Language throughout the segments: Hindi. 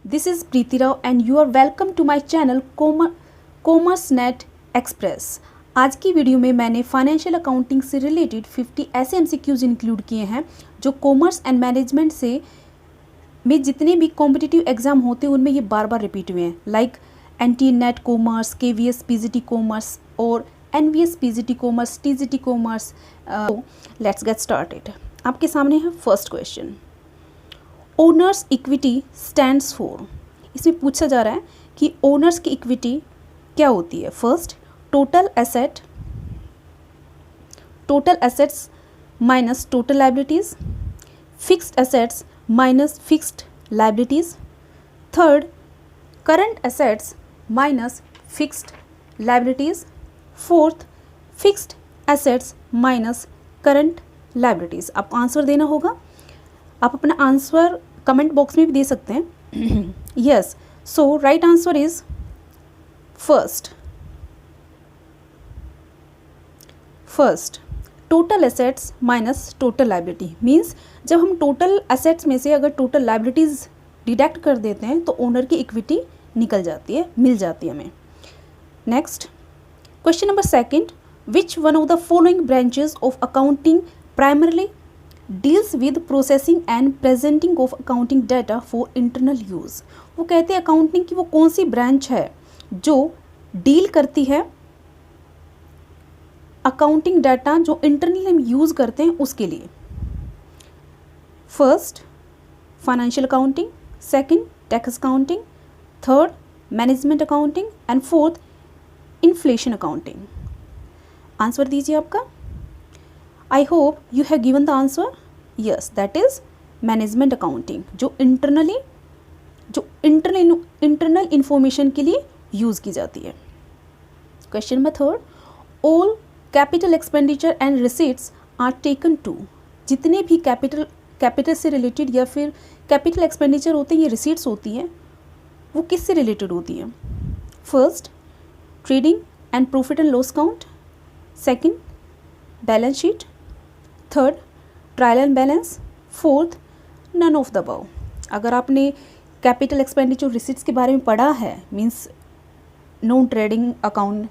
This is Preeti Rao and you are welcome to my channel Commerce Net Express। आज की वीडियो में मैंने फाइनेंशियल अकाउंटिंग से रिलेटेड 50 ऐसे MCQs इंक्लूड किए हैं जो कॉमर्स एंड मैनेजमेंट से में जितने भी कॉम्पिटिटिव एग्जाम होते हैं उनमें ये बार बार रिपीट हुए हैं, like NT net commerce, KVS PGT commerce और NVS PGT commerce, TGT commerce. Let's get started. आपके सामने है first question, owners equity stands for. इसमें पूछा जा रहा है कि ओनर्स की इक्विटी क्या होती है। First, total assets minus total liabilities, fixed assets minus fixed liabilities. Third, current assets minus fixed liabilities. Fourth, fixed assets minus current liabilities. आपको आंसर देना होगा। आप अपना आंसर कमेंट बॉक्स में भी दे सकते हैं। Yes, so right answer is first total assets minus total liability. Means जब हम टोटल एसेट्स में से अगर टोटल लायबिलिटीज डिडक्ट कर देते हैं तो ओनर की इक्विटी निकल जाती है, मिल जाती है हमें। Next question number second, which one of the following branches of accounting primarily deals with processing and presenting of accounting data for internal use. वो कहते हैं अकाउंटिंग की वो कौन सी ब्रांच है जो डील करती है अकाउंटिंग डाटा जो इंटरनली हम यूज़ करते हैं उसके लिए। First, financial accounting. Second, tax accounting. Third, management accounting. And fourth, inflation accounting. Answer दीजिए आपका। I hope you have given the answer. Yes, that is management accounting जो internal information के लिए यूज़ की जाती है। Question number third, all capital expenditure and receipts are taken to। जितने भी कैपिटल से रिलेटेड या फिर कैपिटल एक्सपेंडिचर होते हैं, ये रिसीट्स होती हैं, वो किससे रिलेटेड होती हैं। First, trading and profit and loss count. Second, balance sheet. Third, trial and balance. Fourth, none of the above. अगर आपने कैपिटल एक्सपेंडिचर रिसीट्स के बारे में पढ़ा है, means non trading account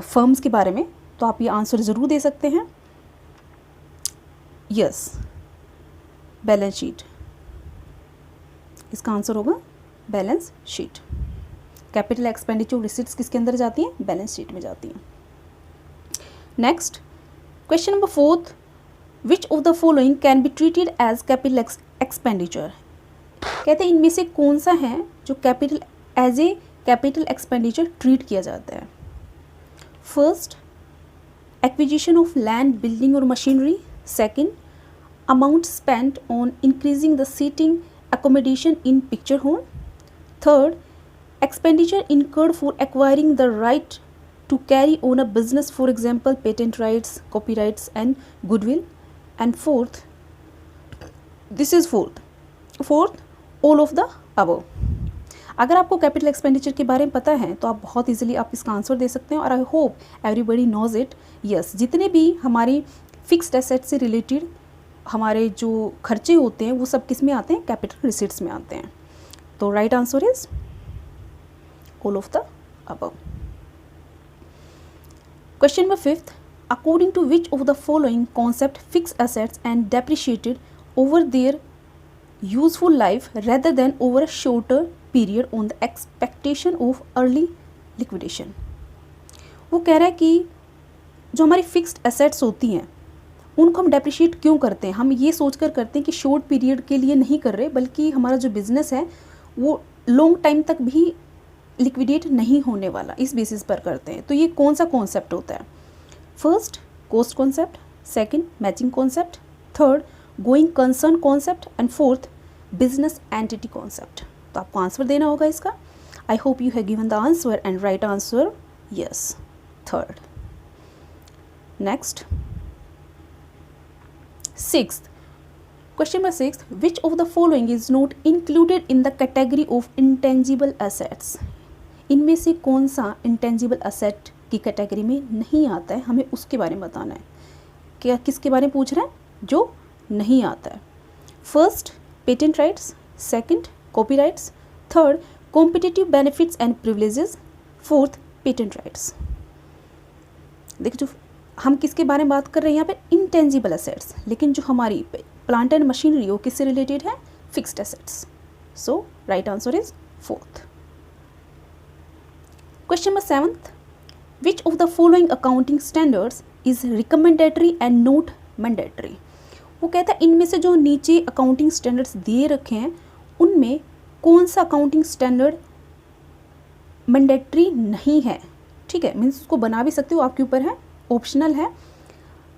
firms के बारे में, तो आप ये आंसर ज़रूर दे सकते हैं। यस, बैलेंस शीट इसका आंसर होगा, balance sheet. Capital expenditure receipts किसके अंदर जाती हैं, बैलेंस शीट में जाती हैं। Next question number fourth, which of the following can be treated as capital expenditure. कहते हैं इनमें से कौन सा है जो as a capital expenditure treat किया जाता है। First, acquisition of land, building और machinery. Second, amount spent on increasing the seating accommodation in picture home. Third, expenditure incurred for acquiring the right to carry on a business, for example patent rights, copyrights and goodwill. And fourth, all of the above। अगर आपको कैपिटल एक्सपेंडिचर के बारे में पता है तो आप बहुत इजीली आप इसका आंसर दे सकते हैं, और I hope everybody knows it. Yes, जितने भी हमारी फिक्स्ड एसेट से रिलेटेड हमारे जो खर्चे होते हैं वो सब किस में आते हैं, कैपिटल रिसीट्स में आते हैं। तो right answer is all of the above. Question number fifth, according to which of the following concept fixed assets and depreciated over their useful life rather than over a shorter period on the expectation of early liquidation. वो कह रहा है कि जो हमारी फिक्स्ड एसेट्स होती हैं उनको हम डेप्रिशिएट क्यों करते हैं। हम ये सोचकर करते हैं कि शॉर्ट पीरियड के लिए नहीं कर रहे, बल्कि हमारा जो बिज़नेस है वो लॉन्ग टाइम तक भी लिक्विडेट नहीं होने वाला, इस बेसिस पर करते हैं। तो ये कौन सा कॉन्सेप्ट होता है। First, cost concept. Second, matching concept. Third, going concern concept. And fourth, business entity concept. तो आपको आंसर देना होगा इसका। आई hope you have given the answer and right answer yes, third. Next Sixth, question number 6, which of the following is not included in the category of intangible assets। इनमें से कौन सा intangible asset की कैटेगरी में नहीं आता है, हमें उसके बारे में बताना है। क्या किसके बारे में पूछ रहा है, जो नहीं आता है। First, patent rights. Second, copyrights. Third competitive benefits and privileges, fourth patent rights. देखिए जो हम किसके बारे में बात कर रहे हैं यहाँ पे, इंटेंजिबल एसेट्स, लेकिन जो हमारी प्लांट एंड मशीनरी वो किससे रिलेटेड है, fixed assets. So right answer is fourth. Question number 7th, which of the following accounting standards is recommendatory and not mandatory. वो कहता है इनमें से जो नीचे अकाउंटिंग स्टैंडर्ड्स दिए रखे हैं उनमें कौन सा अकाउंटिंग स्टैंडर्ड मैंडेटरी नहीं है। ठीक है, मीन्स उसको बना भी सकते हो, आपके ऊपर है, ऑप्शनल है,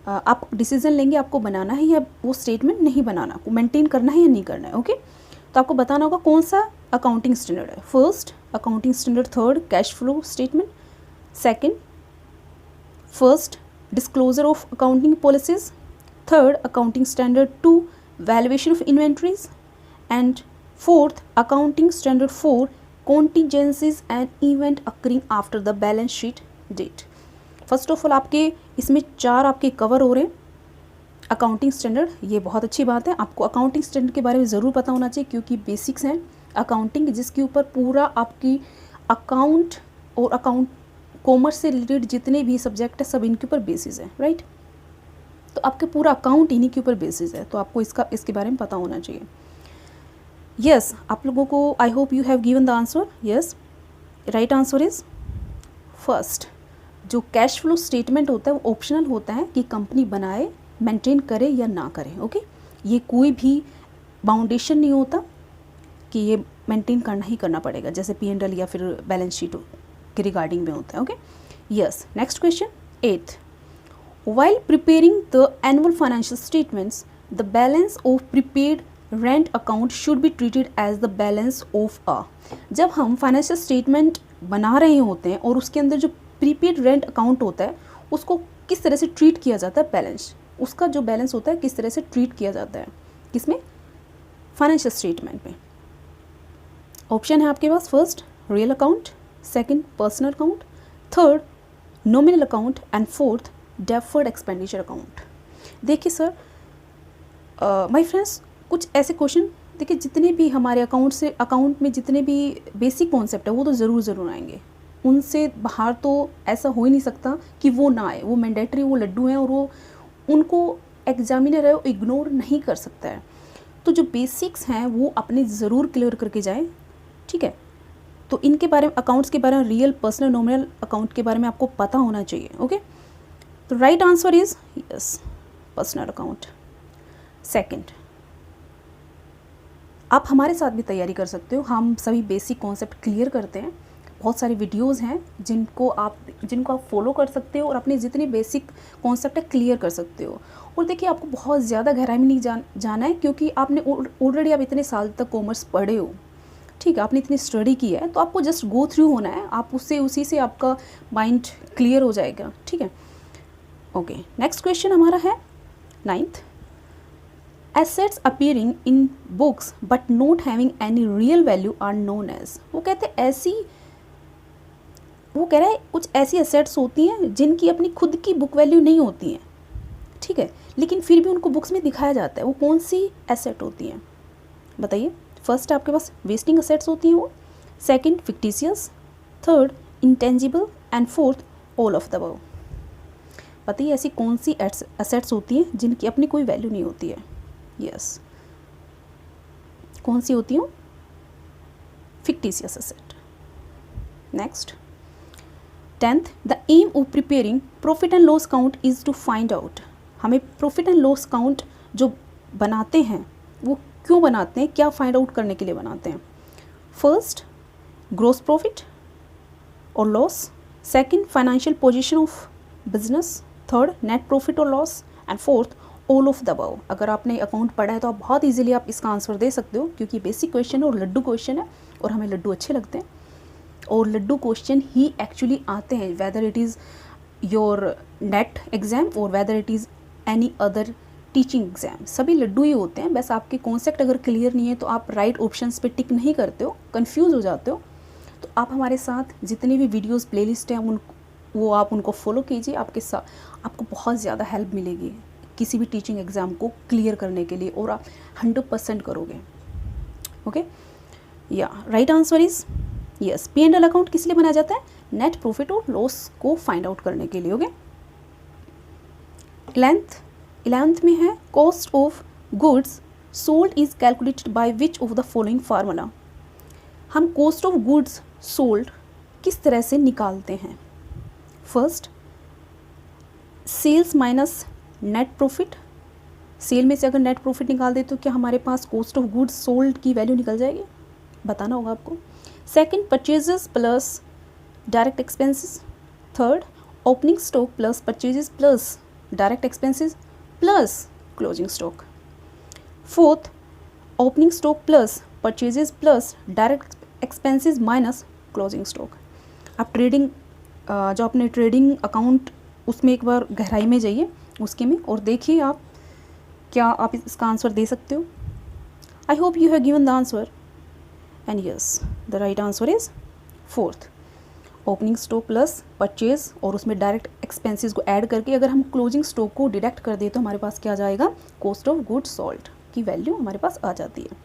आप डिसीजन लेंगे आपको बनाना है या वो स्टेटमेंट नहीं बनाना, मेंटेन करना है या नहीं करना है। ओके, तो आपको बताना होगा कौन सा अकाउंटिंग स्टैंडर्ड है। First accounting standard, third cash flow statement, second first disclosure of accounting policies, third accounting standard 2 valuation of inventories, and fourth accounting standard 4 contingencies and event occurring after the balance sheet date। First of all आपके इसमें 4 आपके कवर हो रहे हैं अकाउंटिंग स्टैंडर्ड। ये बहुत अच्छी बात है, आपको अकाउंटिंग स्टैंडर्ड के बारे में ज़रूर पता होना चाहिए क्योंकि बेसिक्स हैं अकाउंटिंग, जिसके ऊपर पूरा आपकी अकाउंट और अकाउंट कॉमर्स से रिलेटेड जितने भी सब्जेक्ट है सब इनके ऊपर बेसिस है, राइट। तो आपके पूरा अकाउंट इन्हीं के ऊपर बेसिस है, तो आपको इसके बारे में पता होना चाहिए। यस, आप लोगों को आई hope you have given the answer. Yes, right answer is first. जो कैश फ्लो स्टेटमेंट होता है वो ऑप्शनल होता है कि कंपनी बनाए, मेंटेन करे या ना करे। ओके, ये कोई भी बाउंडेशन नहीं होता कि ये मेंटेन करना ही करना पड़ेगा, जैसे P&L या फिर बैलेंस शीट के रिगार्डिंग में होता है। Okay, yes. Next question 8th, while preparing the annual financial statements the balance of prepaid rent account should be treated as the balance of a. जब हम फाइनेंशियल स्टेटमेंट बना रहे होते हैं और उसके अंदर जो प्रीपेड रेंट अकाउंट होता है उसको किस तरह से ट्रीट किया जाता है, बैलेंस, उसका जो बैलेंस होता है किस तरह से ट्रीट किया जाता है, किसमें, फाइनेंशियल स्टेटमेंट में। ऑप्शन है आपके पास, first real account, second personal account, third nominal account and fourth deferred expenditure account. देखिए सर, माय फ्रेंड्स, कुछ ऐसे क्वेश्चन देखिए जितने भी हमारे अकाउंट में जितने भी बेसिक कॉन्सेप्ट है वो तो ज़रूर आएंगे, उनसे बाहर तो ऐसा हो ही नहीं सकता कि वो ना आए। वो मैंडेटरी, वो लड्डू हैं और वो उनको एग्जामिनर है वो इग्नोर नहीं कर सकता है। तो जो बेसिक्स हैं वो अपने ज़रूर क्लियर करके जाएं, ठीक है। तो इनके बारे में, अकाउंट्स के बारे में, रियल, पर्सनल, नॉमिनल अकाउंट के बारे में आपको पता होना चाहिए। ओके, तो right answer is yes, personal account. Second, आप हमारे साथ भी तैयारी कर सकते हो, हम सभी बेसिक कॉन्सेप्ट क्लियर करते हैं। बहुत सारी वीडियोस हैं जिनको आप फॉलो कर सकते हो और अपने जितने बेसिक कॉन्सेप्ट है क्लियर कर सकते हो। और देखिए आपको बहुत ज़्यादा गहराई में नहीं जाना है क्योंकि आपने ऑलरेडी आप इतने साल तक कॉमर्स पढ़े हो, ठीक है, आपने इतनी स्टडी की है, तो आपको जस्ट गो थ्रू होना है, आप उसी से आपका माइंड क्लियर हो जाएगा, ठीक है। ओके, नेक्स्ट क्वेश्चन हमारा है 9th, assets appearing in books but not having any real value are known as. वो कहते हैं वो कह रहा है कुछ ऐसी एसेट्स होती हैं जिनकी अपनी खुद की बुक वैल्यू नहीं होती हैं, ठीक है, लेकिन फिर भी उनको बुक्स में दिखाया जाता है। वो कौन सी एसेट होती हैं बताइए। फर्स्ट आपके पास वेस्टिंग एसेट्स होती हैं वो, second fictitious, third intangible and fourth all of the above. बताइए ऐसी कौन सी एसेट्स होती हैं जिनकी अपनी कोई वैल्यू नहीं होती है। यस, कौन सी होती हैं? Fictitious asset. Next 10th, the aim of preparing profit and loss count is to find out. हमें प्रॉफिट एंड लॉस काउंट जो बनाते हैं वो क्यों बनाते हैं, क्या फाइंड आउट करने के लिए बनाते हैं। फर्स्ट ग्रॉस प्रॉफिट और loss, second financial position of business, third net profit और loss, and fourth all of the above. अगर आपने अकाउंट पढ़ा है तो आप बहुत इजीली आप इसका आंसर दे सकते हो क्योंकि बेसिक क्वेश्चन है और लड्डू क्वेश्चन है और हमें लड्डू अच्छे लगते हैं और लड्डू क्वेश्चन ही एक्चुअली आते हैं, whether it is your NET exam और whether it is any other teaching exam, सभी लड्डू ही होते हैं। बस आपके कॉन्सेप्ट अगर क्लियर नहीं है तो आप राइट ऑप्शंस पे टिक नहीं करते हो, कंफ्यूज हो जाते हो। तो आप हमारे साथ जितने भी वीडियोस प्लेलिस्ट हैं वो आप उनको फॉलो कीजिए, आपके साथ आपको बहुत ज़्यादा हेल्प मिलेगी किसी भी टीचिंग एग्ज़ाम को क्लियर करने के लिए और आप 100% करोगे। ओके, या right answer is yes, P and L account किस लिए बनाया जाता है? नेट प्रॉफिट और लॉस को फाइंड आउट करने के लिए। ओके, इलेवेंथ में है cost of goods sold is calculated by which of the following formula. हम कॉस्ट ऑफ गुड्स सोल्ड किस तरह से निकालते हैं? First, sales minus net profit. Sale में से अगर नेट प्रॉफिट निकाल दे तो क्या हमारे पास कॉस्ट ऑफ गुड्स सोल्ड की वैल्यू निकल जाएगी? बताना होगा आपको। Second, purchases plus direct expenses. Third, opening stock plus purchases plus direct expenses plus closing stock. Fourth, opening stock plus purchases plus direct expenses minus closing stock. आप ट्रेडिंग जो अपने ट्रेडिंग अकाउंट उसमें एक बार गहराई में जाइए उसके में और देखिए आप क्या आप इसका आंसर दे सकते हो। आई hope you have given the answer and yes the right answer is fourth, opening stock plus purchase और उसमें डायरेक्ट एक्सपेंसेस को ऐड करके अगर हम क्लोजिंग स्टॉक को डिडक्ट कर दें तो हमारे पास क्या आ जाएगा? कॉस्ट ऑफ गुड्स सोल्ड की वैल्यू हमारे पास आ जाती है।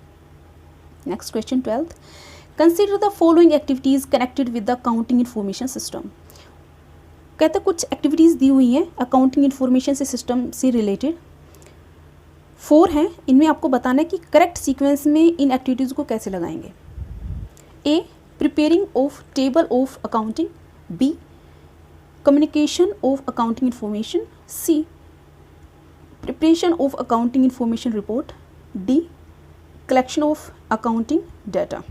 Next question 12th, consider the following activities connected with the accounting information system. कहते कुछ एक्टिविटीज़ दी हुई हैं अकाउंटिंग इन्फॉर्मेशन से सिस्टम से रिलेटेड, 4 हैं। इनमें आपको बताना है कि करेक्ट सीक्वेंस में इन एक्टिविटीज़ को कैसे लगाएंगे। A, preparing of table of accounting. B, communication of accounting information. C, preparation of accounting information report. D, collection of accounting data.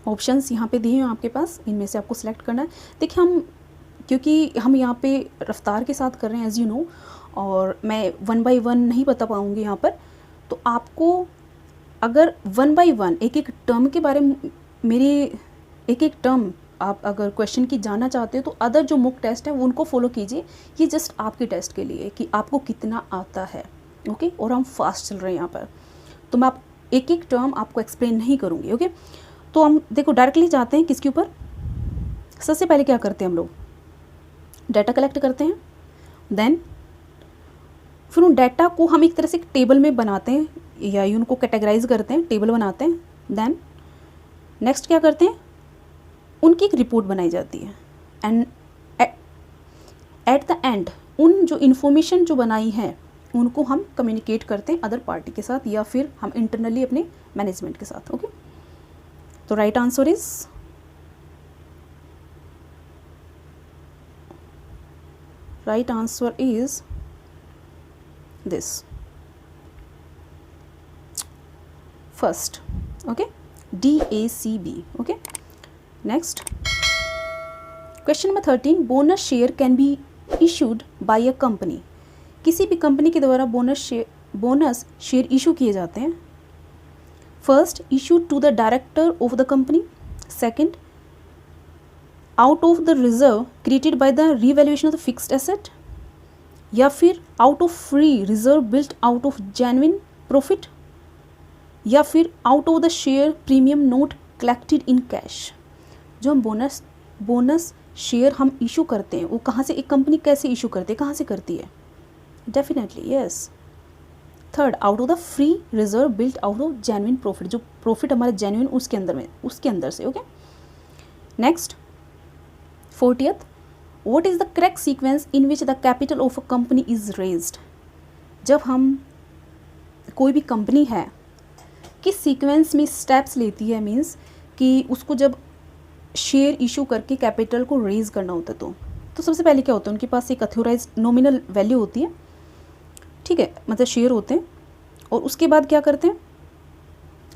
Options यहाँ पे दिए हैं आपके पास, इनमें से आपको सिलेक्ट करना है। देखिए क्योंकि हम यहाँ पे रफ्तार के साथ कर रहे हैं एज यू नो, और मैं 1 बाय 1 नहीं बता पाऊँगी यहाँ पर, तो आपको अगर 1 बाय 1 एक एक टर्म के बारे में मेरी एक एक टर्म आप अगर क्वेश्चन की जानना चाहते हो तो अदर जो मुक टेस्ट है वो उनको फॉलो कीजिए। ये जस्ट आपके टेस्ट के लिए कि आपको कितना आता है। ओके, और हम फास्ट चल रहे हैं यहाँ पर, तो मैं आप एक एक टर्म आपको एक्सप्लेन नहीं करूँगी। ओके, तो हम देखो डायरेक्टली जाते हैं किसके ऊपर। सबसे पहले क्या करते हैं हम लोग? डाटा कलेक्ट करते हैं, देन फिर उन डाटा को हम एक तरह से एक टेबल में बनाते हैं या उनको कैटेगराइज करते हैं, टेबल बनाते हैं। देन नेक्स्ट क्या करते हैं? उनकी एक रिपोर्ट बनाई जाती है एंड एट द एंड उन जो इन्फॉर्मेशन जो बनाई है उनको हम कम्युनिकेट करते हैं अदर पार्टी के साथ या फिर हम इंटरनली अपने मैनेजमेंट के साथ। ओके, तो right answer is this first. Okay, DACB. Okay, next question number 13, bonus share can be issued by a company. किसी भी कंपनी के द्वारा बोनस शेयर इशू किए जाते हैं। First, issued to the director of the company. Second, out of the reserve created by the revaluation of the fixed asset. या फिर out of free reserve built out of genuine profit, या फिर out of the share premium note collected in cash. जो हम बोनस शेयर हम इशू करते हैं वो कहाँ से, एक कंपनी कैसे इशू करती है, कहाँ से करती है? Definitely yes, third, out of the free reserve built out of genuine profit. जो प्रॉफिट हमारे जेन्युइन उसके अंदर से। Okay, next 40th, what is the correct sequence in which the capital of a company is raised? जब हम कोई भी कंपनी है किस सीक्वेंस में स्टेप्स लेती है, मीन्स कि उसको जब शेयर इशू करके कैपिटल को रेज करना होता है तो सबसे पहले क्या होता है? उनके पास एक अथोराइज नॉमिनल वैल्यू होती है, ठीक है, मतलब शेयर होते हैं। और उसके बाद क्या करते हैं?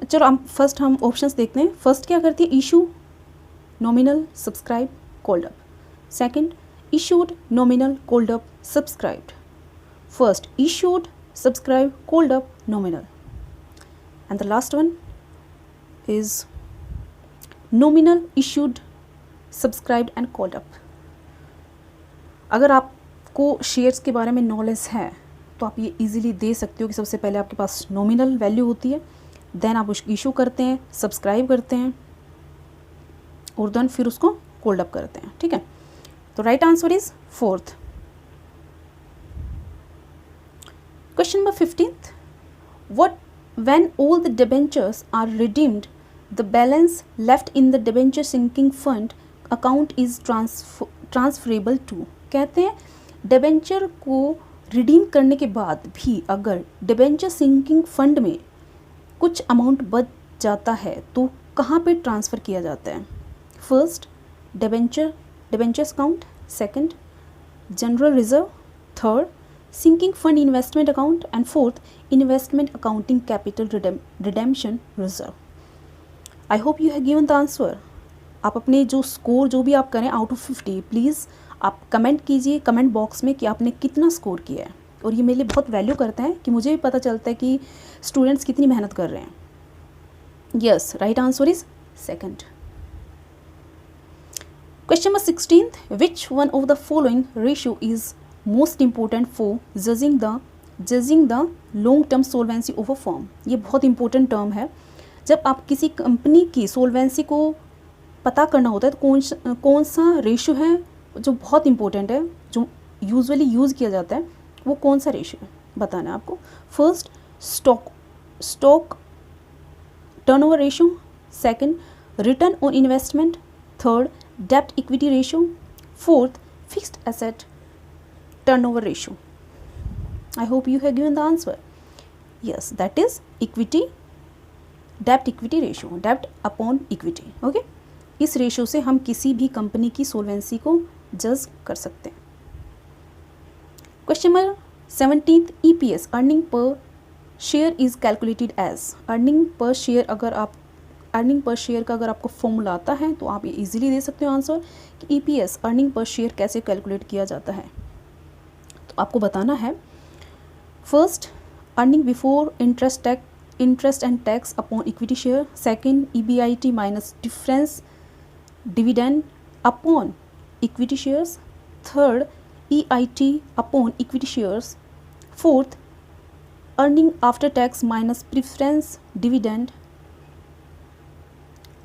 चलो हम ऑप्शंस देखते हैं। फर्स्ट क्या करती है? Issue, nominal, subscribe, called up. Second, issued, nominal, called up, subscribed. First, issued, subscribed, called up, nominal. And the last one is nominal, issued, subscribed and called up. अगर आपको शेयर्स के बारे में नॉलेज है तो आप ये इजीली दे सकते हो कि सबसे पहले आपके पास नॉमिनल वैल्यू होती है, देन आप उसको इशू करते हैं, सब्सक्राइब करते हैं और देन फिर उसको कॉल्ड अप करते हैं। ठीक है, तो right answer is fourth. Question number 15th, when all the debentures are redeemed the balance left in the debenture sinking fund account is transferable to. कहते हैं डिबेंचर को रिडीम करने के बाद भी अगर डिबेंचर सिंकिंग फंड में कुछ अमाउंट बच जाता है तो कहाँ पे ट्रांसफ़र किया जाता है? First debentures account, second general reserve, third sinking fund investment account and fourth investment accounting capital redemption reserve. I hope you have given the answer. आप अपने जो स्कोर जो भी आप करें आउट ऑफ 50 प्लीज़ आप कमेंट कीजिए कमेंट बॉक्स में कि आपने कितना स्कोर किया है, और ये मेरे लिए बहुत वैल्यू करता है कि मुझे भी पता चलता है कि स्टूडेंट्स कितनी मेहनत कर रहे हैं। Yes, right answer is second. Question number 16, which one of the following ratio is most important for judging the long term solvency of a firm. ये बहुत इंपॉर्टेंट टर्म है। जब आप किसी कंपनी की सोल्वेंसी को पता करना होता है तो कौन सा रेशियो है जो बहुत इंपॉर्टेंट है, जो यूजुअली यूज़ किया जाता है, वो कौन सा रेशियो है बताना है आपको। First stock turnover ratio, second return on investment, third डेब्ट equity ratio, fourth fixed asset turnover ratio. I hope you have given the answer. Yes, that is equity डेब्ट इक्विटी रेशियो, डेब्ट अपॉन इक्विटी। ओके, इस रेशियो से हम किसी भी कंपनी की सोल्वेंसी को जज कर सकते हैं। Question number 17, EPS earning per share is calculated as. Earning per share का अगर आपको फॉर्मूला आता है तो आप ये इजीली दे सकते हो आंसर कि EPS अर्निंग पर शेयर कैसे कैलकुलेट किया जाता है। तो आपको बताना है, first earning before interest and tax upon equity share, second EBIT minus difference dividend upon equity shares, third EIT upon equity shares, fourth earning after tax minus preference dividend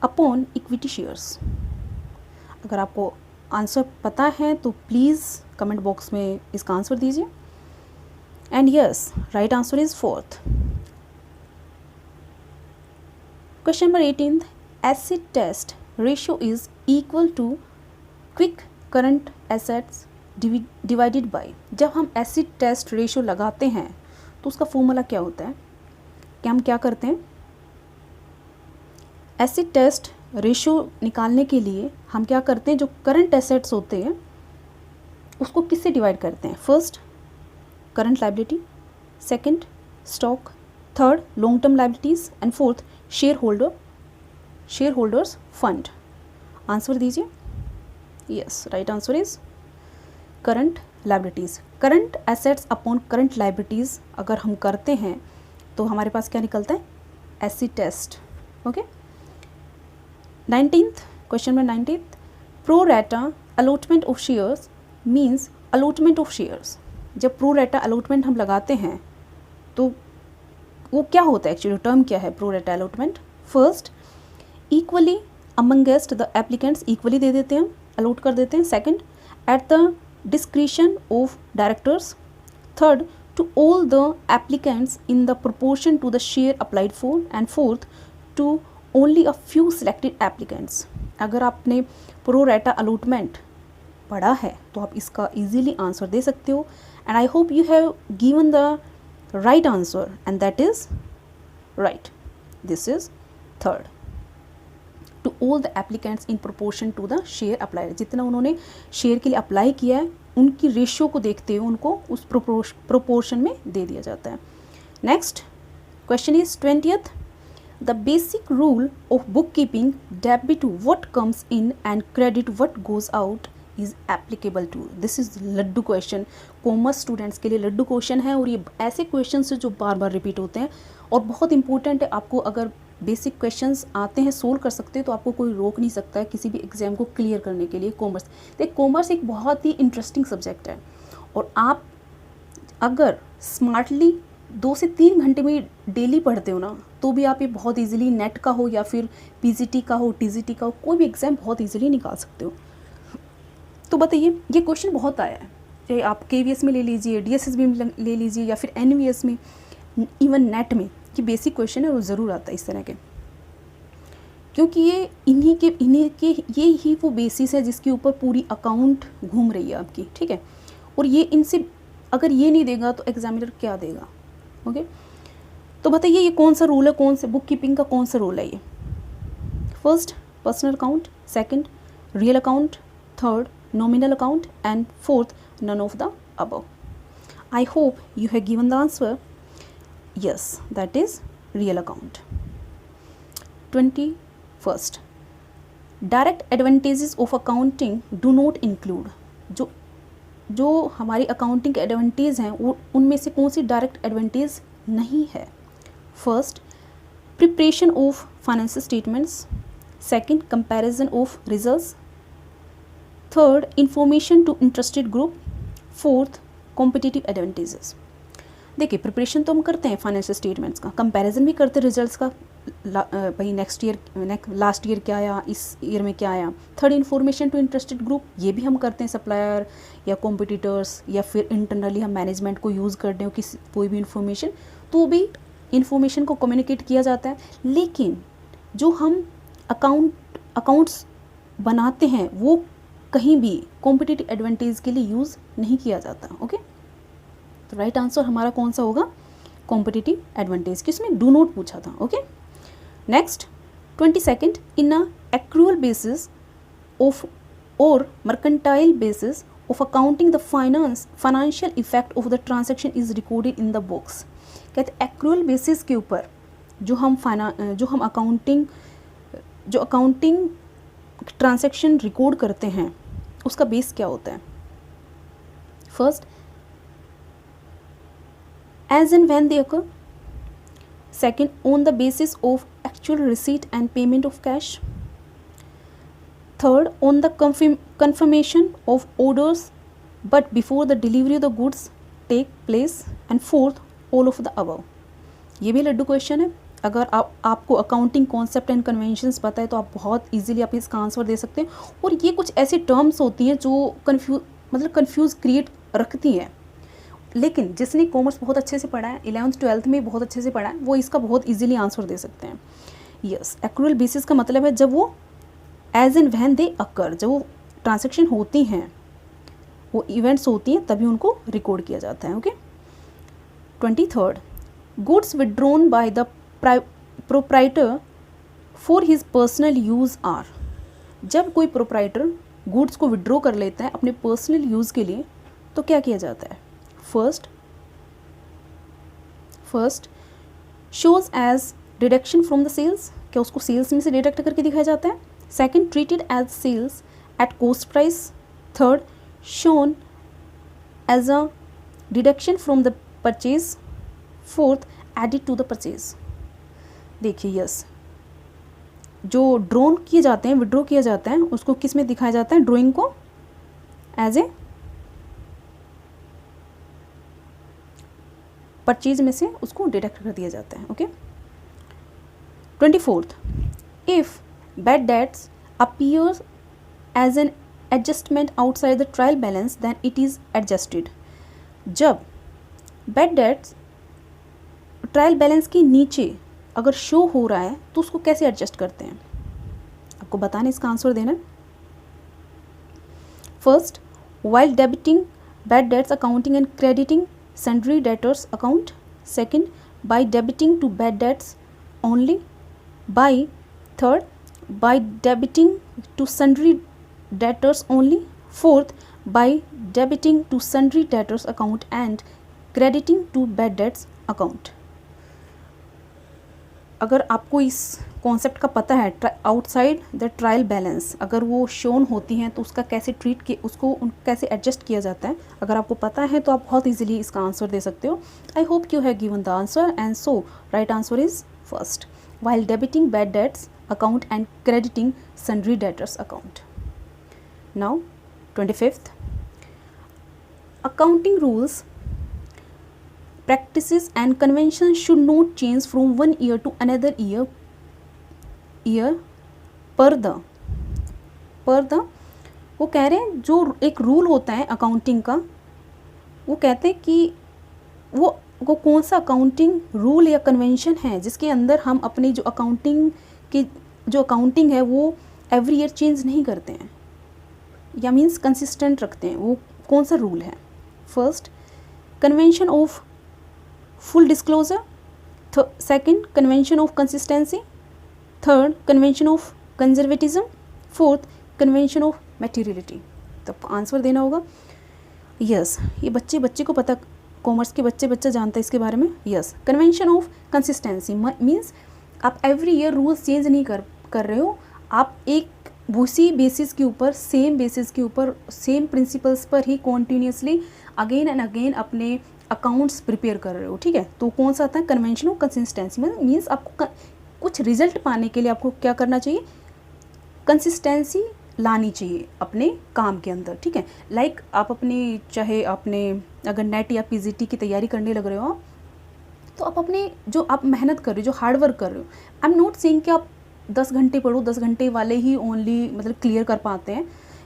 upon equity shares. अगर आपको आंसर पता है तो प्लीज़ कमेंट बॉक्स में इसका आंसर दीजिए। And yes, right answer is fourth. Question number 18, acid test ratio is equal to quick current assets divided by. जब हम एसिड टेस्ट रेशियो लगाते हैं तो उसका फॉर्मूला क्या होता है? कि हम क्या करते हैं, एसिड टेस्ट रेशियो निकालने के लिए हम क्या करते हैं, जो करंट एसेट्स होते हैं उसको किससे डिवाइड करते हैं? First current liability, second stock, third long term liabilities and fourth share holders fund. Answer दीजिए। Yes, right answer is current liabilities. Current assets upon current liabilities अगर हम करते हैं तो हमारे पास क्या निकलता है? Acid test. Okay, 19th question में 19th, pro rata allotment of shares means allotment of shares. जब प्रो रेटा अलॉटमेंट हम लगाते हैं तो वो क्या होता है एक्चुअली, टर्म क्या है pro rata allotment? First equally amongst the applicants, equally दे देते हैं, अलॉट कर देते हैं। Second at the discretion of directors, third to all the applicants in the proportion to the share applied for, and fourth to only a few selected applicants. अगर आपने प्रो रेटा अलॉटमेंट पढ़ा है तो आप इसका इजीली आंसर दे सकते हो। And I hope you have given the right answer and that is right. This is third, to all the applicants in proportion to the share applied. जितना उन्होंने शेयर के लिए अप्लाई किया है उनकी रेशियो को देखते हुए उनको उस प्रोपोर्शन में दे दिया जाता है। Next question is 20th, the basic rule of bookkeeping debit what comes in and credit what goes out is applicable to. This is laddoo question, commerce students के लिए लड्डू क्वेश्चन है, और ये ऐसे क्वेश्चन है जो बार बार रिपीट होते हैं और बहुत इंपॉर्टेंट है। आपको अगर बेसिक क्वेश्चंस आते हैं, सोल्व कर सकते हैं, तो आपको कोई रोक नहीं सकता है किसी भी एग्जाम को क्लियर करने के लिए। कॉमर्स एक बहुत ही इंटरेस्टिंग सब्जेक्ट है, और आप अगर स्मार्टली 2 से 3 घंटे में डेली पढ़ते हो ना तो भी आप ये बहुत इजीली नेट का हो या फिर PGT का हो, TGT का हो, कोई भी एग्ज़ाम बहुत इजीली निकाल सकते हो। तो बताइए, ये क्वेश्चन बहुत आया है, चाहे आप KVS में ले लीजिए, DSS में ले लीजिए या फिर NVS में, इवन नेट में, ये बेसिक क्वेश्चन है और ज़रूर आता है इस तरह के। क्योंकि ये इन्हीं के ये ही वो बेसिस है जिसके ऊपर पूरी अकाउंट घूम रही है आपकी, ठीक है। और ये इनसे अगर ये नहीं देगा तो एग्जामिनर क्या देगा, ओके। तो बताइए ये कौन सा रूल है, कौन से बुक कीपिंग का कौन सा रूल है ये? First personal account, second real account, third nominal account, and fourth none of the above. I hope you have given the answer. Yes, that is real account. 21st, direct advantages of accounting do not include. जो हमारी अकाउंटिंग के एडवांटेज हैं वो उनमें से कौन सी डायरेक्ट एडवांटेज नहीं है? First, preparation of financial statements, second, comparison of results, third, information to interested group, fourth, competitive advantages. देखिए प्रिपरेशन तो हम करते हैं फाइनेंशियल स्टेटमेंट्स का, कंपैरिजन भी करते हैं रिजल्ट्स का, भाई लास्ट ईयर क्या आया, इस ईयर में क्या आया। Third, information to interested group, ये भी हम करते हैं सप्लायर या कॉम्पिटिटर्स या फिर इंटरनली हम मैनेजमेंट को यूज़ करते हो किसी कोई भी इंफॉर्मेशन, तो भी इंफॉर्मेशन को कम्युनिकेट किया जाता है। लेकिन जो हम अकाउंट्स बनाते हैं वो कहीं भी कॉम्पिटिटिव एडवांटेज के लिए यूज़ नहीं किया जाता, ओके। तो राइट आंसर हमारा कौन सा होगा? कॉम्पिटिटिव एडवांटेज, किसमें डू नॉट पूछा था, okay. Next 22nd, in a accrual basis of और mercantile basis of accounting the financial effect of the transaction is recorded in the books. कहते एक्रूअल बेसिस के ऊपर जो हम अकाउंटिंग ट्रांजैक्शन रिकॉर्ड करते हैं उसका बेस क्या होता है? First, as and when they occur, second, on the basis of actual receipt and payment of cash, third, on the confirmation of orders but before the delivery of the goods take place, and fourth, all of the above। ये भी लड्डू क्वेश्चन है। अगर आपको अकाउंटिंग कॉन्सेप्ट एंड कन्वेंशंस पता है तो आप बहुत इजीली आप इसका आंसर दे सकते हैं। और ये कुछ ऐसी टर्म्स होती हैं जो कंफ्यूज क्रिएट रखती हैं, लेकिन जिसने कॉमर्स बहुत अच्छे से पढ़ा है, 11th 12th में बहुत अच्छे से पढ़ा है, वो इसका बहुत इजीली आंसर दे सकते हैं। यस, एक्रूअल बेसिस का मतलब है जब वो एज एंड व्हेन दे अकर, जब वो ट्रांजेक्शन होती हैं, वो इवेंट्स होती हैं, तभी उनको रिकॉर्ड किया जाता है, okay. 23rd, goods withdrawn by the proprietor for his personal use are. जब कोई प्रोप्राइटर गुड्स को विड्रॉ कर लेता है अपने पर्सनल यूज़ के लिए तो क्या किया जाता है? First shows as deduction from the sales, क्या उसको सेल्स में से डिडक्ट करके दिखाया जाता है। Second, treated as sales at cost price. Third, shown as a deduction from the purchase. Fourth, added to the purchase. देखिए यस, जो ड्रॉन किए जाते हैं, विड्रॉ किया जाता है, उसको किस में दिखाया जाता है? ड्राइंग को एज ए परचेज में से उसको डिडक्ट कर दिया जाता है, okay. 24th, if bad debts appears as an adjustment outside the trial balance then it is adjusted. जब बैड डेट्स ट्रायल बैलेंस के नीचे अगर शो हो रहा है तो उसको कैसे एडजस्ट करते हैं? आपको बताना, इसका आंसर देना। First, while debiting bad debts accounting and crediting sundry debtors account. Second, by debiting to bad debts only. By third, by debiting to sundry debtors only. Fourth, by debiting to sundry debtors account and crediting to bad debts account. अगर आपको इस कॉन्सेप्ट का पता है, आउटसाइड द ट्रायल बैलेंस अगर वो शोन होती हैं तो उसका कैसे उसको कैसे एडजस्ट किया जाता है, अगर आपको पता है तो आप बहुत इजीली इसका आंसर दे सकते हो। आई hope you have given the answer, and so right answer is first, while debiting bad debts account and crediting sundry debtors account. Now 25th, accounting rules, practices and conventions should not change from one year to another year per the वो कह रहे हैं जो एक रूल होता है अकाउंटिंग का, वो कहते हैं कि वो कौन सा अकाउंटिंग रूल या कन्वेंशन है जिसके अंदर हम अपनी जो अकाउंटिंग की जो अकाउंटिंग है वो एवरी ईयर चेंज नहीं करते हैं, या मीन्स कंसिस्टेंट रखते हैं। वो कौन सा रूल है? First, convention of full disclosure, second, convention of consistency, third, convention of conservatism, fourth, convention of materiality. तो आंसर देना होगा यस। ये बच्चे को पता, कॉमर्स के बच्चा जानता है इसके बारे में। Yes, convention of consistency means आप एवरी ईयर रूल्स चेंज नहीं कर रहे हो, आप एक उसी बेसिस के ऊपर, सेम बेसिस के ऊपर, सेम प्रिंसिपल्स पर ही कॉन्टीन्यूसली अगेन एंड अगेन अपने अकाउंट्स प्रिपेयर कर रहे हो। ठीक है, तो कौन सा आता है? कन्वेंशन ऑफ कंसिस्टेंसी मीन्स आपको कुछ रिजल्ट पाने के लिए आपको क्या करना चाहिए? कंसिस्टेंसी लानी चाहिए अपने काम के अंदर। ठीक है, लाइक आप अपने, चाहे आपने अगर नेट या पीजीटी की तैयारी करने लग रहे हो आप, तो आप अपने जो आप मेहनत कर रहे हो, जो हार्ड वर्क कर रहे हो, आई एम नॉट सेइंग कि आप 10 घंटे पढ़ो, 10 घंटे वाले ही ओनली मतलब क्लियर कर पाते हैं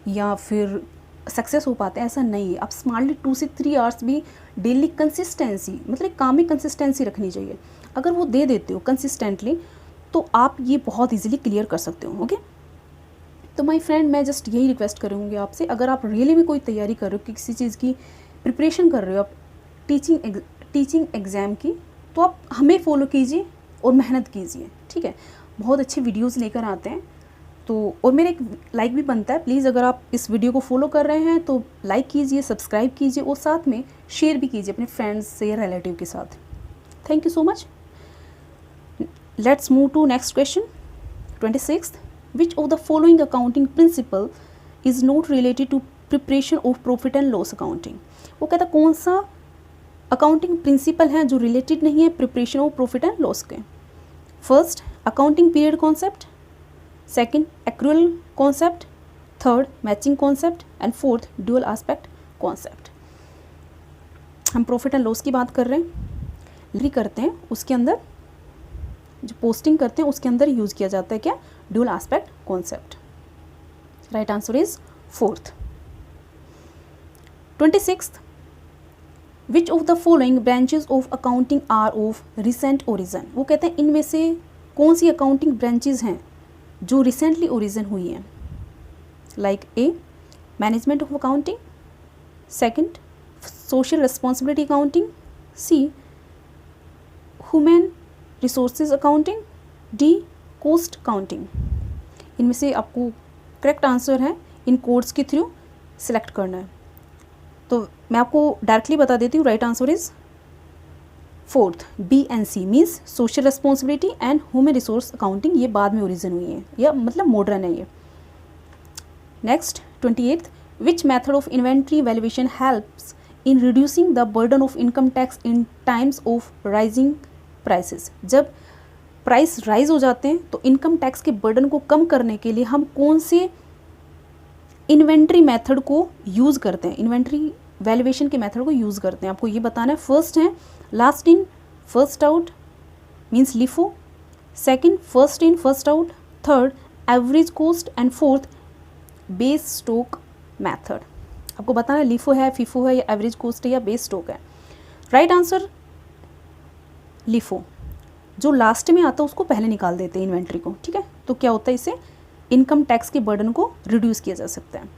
या फिर सक्सेस हो पाते हैं, ऐसा नहीं है। आप स्मार्टली 2 से 3 आवर्स भी डेली कंसिस्टेंसी, मतलब काम में कंसिस्टेंसी रखनी चाहिए। अगर वो दे देते हो कंसिस्टेंटली तो आप ये बहुत ईजिली क्लियर कर सकते हो। ओके, तो माय फ्रेंड, मैं जस्ट यही रिक्वेस्ट करूँगी आपसे, अगर आप रियली में कोई तैयारी कर रहे हो, किसी चीज़ की प्रिपरेशन कर रहे हो, आप टीचिंग एग्ज़ाम की, तो आप हमें फॉलो कीजिए और मेहनत कीजिए। ठीक है, बहुत अच्छे वीडियोस लेकर आते हैं, तो और मेरा एक लाइक भी बनता है। प्लीज़ अगर आप इस वीडियो को फॉलो कर रहे हैं तो लाइक कीजिए, सब्सक्राइब कीजिए और साथ में शेयर भी कीजिए अपने फ्रेंड्स से या रिलेटिव के साथ। Thank you so much. Let's move to next question 26th। Which of the following accounting principle is not related to preparation of profit and loss accounting? वो कहता कौन सा अकाउंटिंग प्रिंसिपल है जो रिलेटेड नहीं है preparation of profit and loss के? First, accounting period concept, second, accrual concept, third, matching concept and fourth, dual aspect concept. हम प्रॉफिट एंड लॉस की बात कर रहे हैं, करते हैं उसके अंदर जो पोस्टिंग करते हैं उसके अंदर यूज़ किया जाता है क्या? Dual aspect concept. Right answer is fourth. 26th, which of the following branches of accounting are of recent origin? वो कहते हैं इनमें से कौन सी अकाउंटिंग ब्रांचेस हैं जो रिसेंटली ओरिजिन हुई हैं? Like A, management of accounting, second, social responsibility accounting, C, human resources accounting, D, cost accounting. इनमें से आपको करेक्ट आंसर है इन कोड्स के थ्रू सिलेक्ट करना है। तो मैं आपको डायरेक्टली बता देती हूँ, right answer is fourth, B and C means social responsibility and human resource accounting. ये बाद में ओरिजिन हुई है, या मतलब मॉडर्न है ये। Next 28th, which method of inventory valuation helps in reducing the burden of income tax in times of rising prices? जब प्राइस राइज हो जाते हैं तो इनकम टैक्स के बर्डन को कम करने के लिए हम कौन से इन्वेंट्री मेथड को यूज़ करते हैं, इन्वेंट्री वैल्यूएशन के मेथड को यूज़ करते हैं? आपको ये बताना है। फर्स्ट है last in first out means LIFO, second, first in first out, third, average cost and fourth, base stock method. आपको बताना है लिफो है, फीफो है, या एवरेज कॉस्ट है, या बेस स्टॉक है। Right answer LIFO. जो लास्ट में आता है उसको पहले निकाल देते हैं इन्वेंट्री को। ठीक है, तो क्या होता है, इससे इनकम टैक्स के बर्डन को रिड्यूस किया जा सकता है।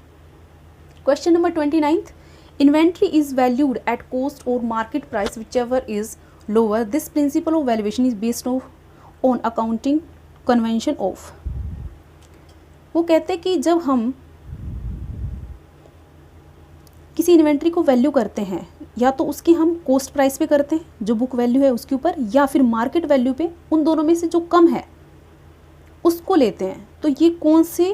Question number 29th, inventory is valued at cost और market price whichever is lower, this principle of valuation is based on accounting convention of. वो कहते हैं कि जब हम किसी इन्वेंट्री को वैल्यू करते हैं, या तो उसकी हम कॉस्ट प्राइस पे करते हैं जो बुक वैल्यू है उसके ऊपर, या फिर मार्केट वैल्यू पे, उन दोनों में से जो कम है उसको लेते हैं। तो ये कौन से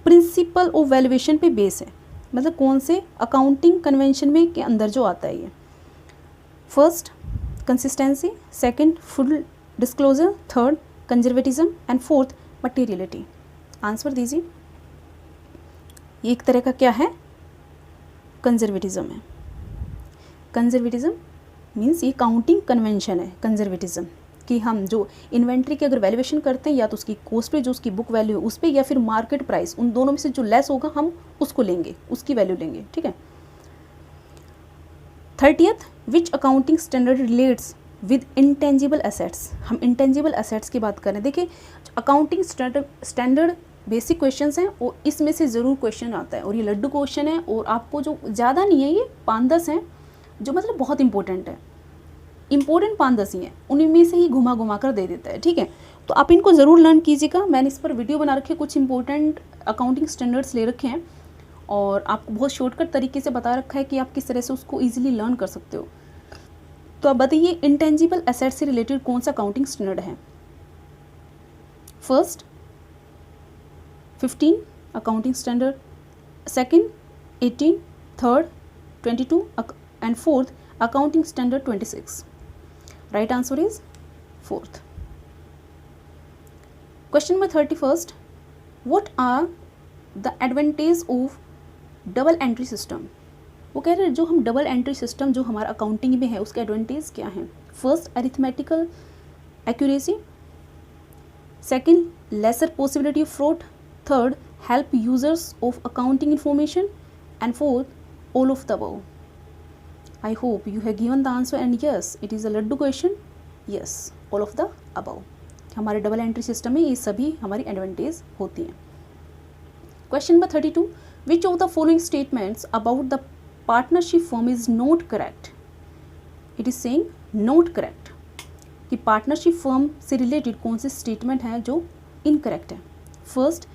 प्रिंसिपल ऑफ वैल्यूएशन पे बेस है, मतलब कौन से अकाउंटिंग कन्वेंशन में के अंदर जो आता है ये? First, consistency, second, full disclosure, third, conservatism and fourth, materiality. Answer दीजिए। ये एक तरह का क्या है? कंजर्वेटिज्म है। कंजर्वेटिज्म मीन्स ये काउंटिंग कन्वेंशन है कंजर्वेटिज्म, कि हम जो इन्वेंट्री की अगर वैल्यूएशन करते हैं या तो उसकी कॉस्ट पे, जो उसकी बुक वैल्यू है उस पर, या फिर मार्केट प्राइस, उन दोनों में से जो लेस होगा हम उसको लेंगे, उसकी वैल्यू लेंगे। ठीक है। 30th, which accounting standard relates with intangible assets. हम इंटेंजिबल एसेट्स की बात करें, देखिए अकाउंटिंग स्टैंडर्ड बेसिक क्वेश्चंस हैं और इसमें से ज़रूर क्वेश्चन आता है, और ये लड्डू क्वेश्चन है, और आपको जो ज़्यादा नहीं है, ये 5-10 हैं जो मतलब बहुत इंपॉर्टेंट है, इंपॉर्टेंट 5-10 ही हैं, उनमें से ही घुमा घुमा कर दे देता है, ठीक है। तो आप इनको ज़रूर लर्न कीजिएगा। मैंने इस पर वीडियो बना रखे, कुछ इंपॉर्टेंट अकाउंटिंग स्टैंडर्ड्स ले रखे हैं, और आपको बहुत शॉर्टकट तरीके से बता रखा है कि आप किस तरह से उसको ईजिली लर्न कर सकते हो। तो आप बताइए इंटेंजिबल एसेट से रिलेटेड कौन सा अकाउंटिंग स्टैंडर्ड है? First 15 accounting standard, second 18, third 22 and fourth accounting standard 26। Right answer is fourth. Question number 31, what are the advantage of double entry system? वो कह रहे हैं जो हम डबल एंट्री सिस्टम जो हमारा अकाउंटिंग में है उसके एडवांटेज क्या हैं? First arithmetical accuracy, second lesser possibility of fraud, third help users of accounting information, and fourth all of the above. I hope you have given the answer and yes it is a laddu question. Yes, all of the above. हमारे डबल एंट्री सिस्टम में ये सभी हमारी एडवांटेज होती हैं। Question number 32, which of the following statements about the partnership firm is not correct? It is saying not correct कि पार्टनरशिप फर्म से रिलेटेड कौन से स्टेटमेंट है जो इनकरेक्ट है? First,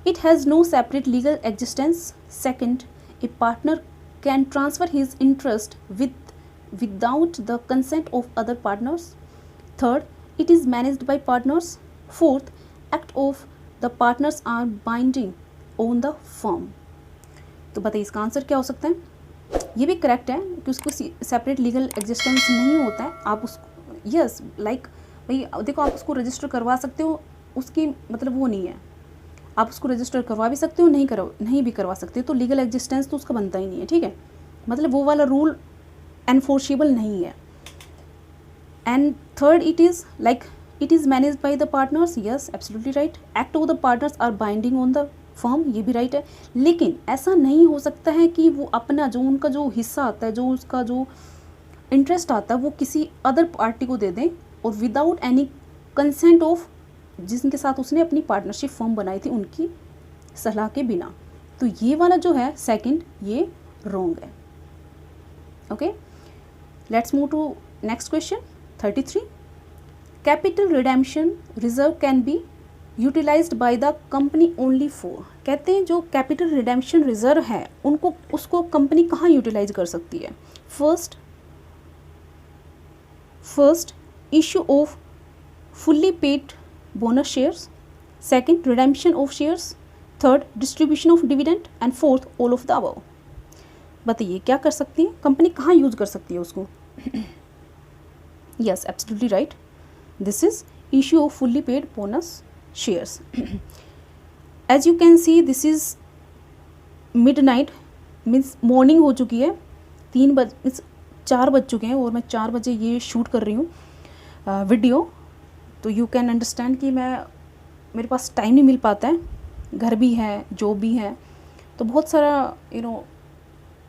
it has no separate legal existence. Second, a partner can transfer his interest without the consent of other partners. Third, it is managed by partners. Fourth, act of the partners are binding on the firm. तो बताइए इसका आंसर क्या हो सकता है? ये भी करेक्ट है कि उसको सेपरेट लीगल एग्जिस्टेंस नहीं होता है। आप उसको यस लाइक भाई देखो, आप उसको रजिस्टर करवा सकते हो, उसकी मतलब वो नहीं है, आप उसको रजिस्टर करवा भी सकते हो, नहीं भी करवा सकते, तो लीगल एग्जिस्टेंस तो उसका बनता ही नहीं है, ठीक है। मतलब वो वाला रूल एनफोर्सेबल नहीं है। And third, it is managed by the partners. Yes, absolutely right. Act of the partners are binding on the firm, ये भी राइट है। लेकिन ऐसा नहीं हो सकता है कि वो अपना जो उनका जो हिस्सा आता है, जो उसका जो इंटरेस्ट आता है, वो किसी अदर पार्टी को दे दें और विदाउट एनी कंसेंट ऑफ जिनके साथ उसने अपनी पार्टनरशिप फर्म बनाई थी उनकी सलाह के बिना। तो ये वाला जो है सेकंड, ये रॉन्ग है। Okay, let's move to next question 33, capital redemption reserve can be utilised by the company only for. कहते हैं जो कैपिटल रिडेम्पशन रिजर्व है उसको कंपनी कहाँ यूटिलाइज कर सकती है? First issue of fully paid bonus shares, second redemption of shares, third distribution of dividend, and fourth all of the above. बताइए क्या कर सकती है कंपनी, कहाँ यूज कर सकती है उसको? Yes, absolutely right, this is issue of fully paid bonus shares. As you can see this is midnight, means morning हो चुकी है, 4 बज चुके हैं और मैं 4 बजे ये शूट कर रही हूँ वीडियो। तो यू कैन अंडरस्टैंड कि मेरे पास टाइम नहीं मिल पाता है, घर भी है, जॉब भी है, तो बहुत सारा